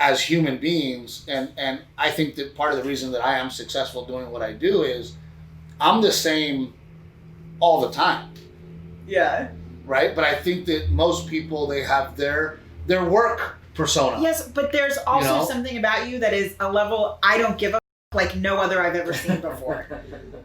as human beings, and I think that part of the reason that I am successful doing what I do is I'm the same all the time. Yeah. Right? But I think that most people, they have their work persona. Yes, but there's also something about you that is a level I don't give a like no other I've ever seen before.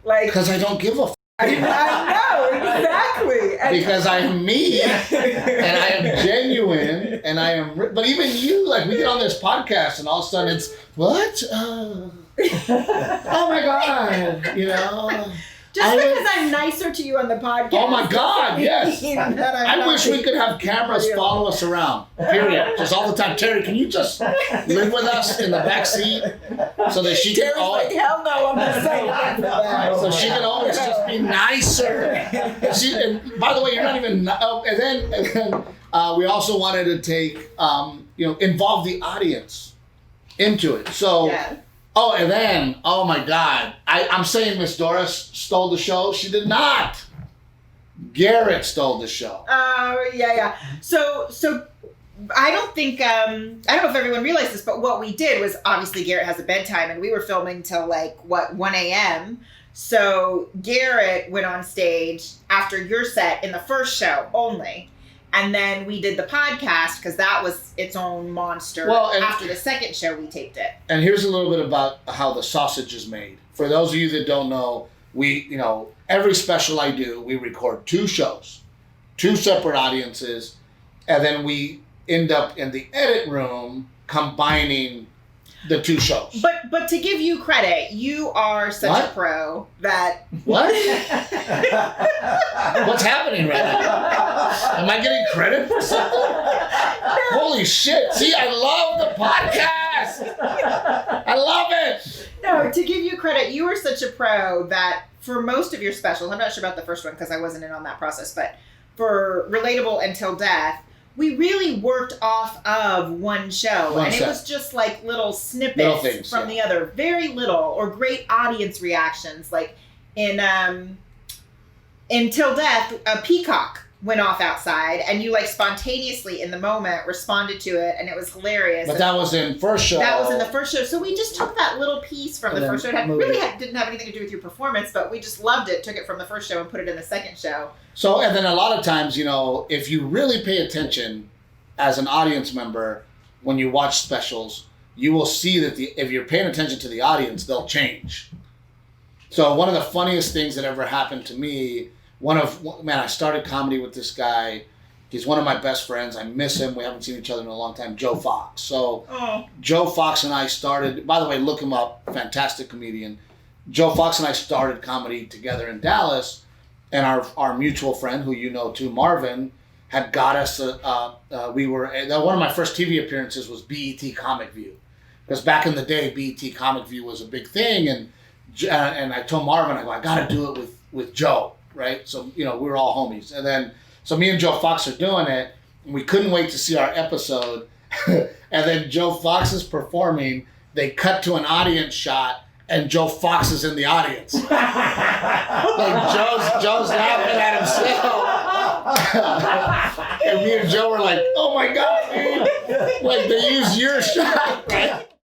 Like, because I don't give a I know, exactly. Because I am me, and I am genuine, and I am... But even you, like, we get on this podcast, and all of a sudden it's, what? Oh my God, Just because I'm nicer to you on the podcast. Oh my God, yes. I wish we could have cameras follow us around, period. Just all the time. Terry, can you just live with us in the back seat so that she can always... hell no, I'm not saying that. So she can always just be nicer. And by the way, you're not even... and then we also wanted to take, involve the audience into it. So... Yeah. Oh, and then, oh my God, I'm saying Miss Doris stole the show. She did not. Garrett stole the show. Oh, yeah. So I don't think, I don't know if everyone realized this, but what we did was obviously Garrett has a bedtime and we were filming till 1 a.m. So Garrett went on stage after your set in the first show only. And then we did the podcast because that was its own monster. Well, after the second show, we taped it. And here's a little bit about how the sausage is made. For those of you that don't know, every special I do, we record 2 shows, 2 separate audiences, and then we end up in the edit room combining the 2 shows. But to give you credit, you are such a pro that... What? What's happening right now? Am I getting credit for something? Holy shit. See, I love the podcast. I love it. No, to give you credit, you are such a pro that for most of your specials, I'm not sure about the first one because I wasn't in on that process, but for Relatable Until Death, we really worked off of one show. It was just like little snippets from the other. Very little, or great audience reactions. Like in Until Death, a peacock went off outside and you spontaneously in the moment responded to it and it was hilarious. But that was in first show. That was in the first show. So we just took that little piece from the first show. It didn't have anything to do with your performance, but we just loved it, took it from the first show and put it in the second show. So, and then a lot of times, if you really pay attention as an audience member, when you watch specials, you will see that if you're paying attention to the audience, they'll change. So one of the funniest things that ever happened to me, I started comedy with this guy. He's one of my best friends. I miss him. We haven't seen each other in a long time. Joe Fox. So Joe Fox and I started, by the way, look him up, fantastic comedian. Joe Fox and I started comedy together in Dallas, and our mutual friend, who you know too, Marvin, had got us, one of my first TV appearances was BET Comic View. Because back in the day, BET Comic View was a big thing, and I told Marvin, I got to do it with Joe. Right? So, we were all homies. And then, so me and Joe Fox are doing it, and we couldn't wait to see our episode. And then Joe Fox is performing, they cut to an audience shot, and Joe Fox is in the audience. Joe's laughing at himself. And me and Joe were like, oh my God, dude. They used your shot, right?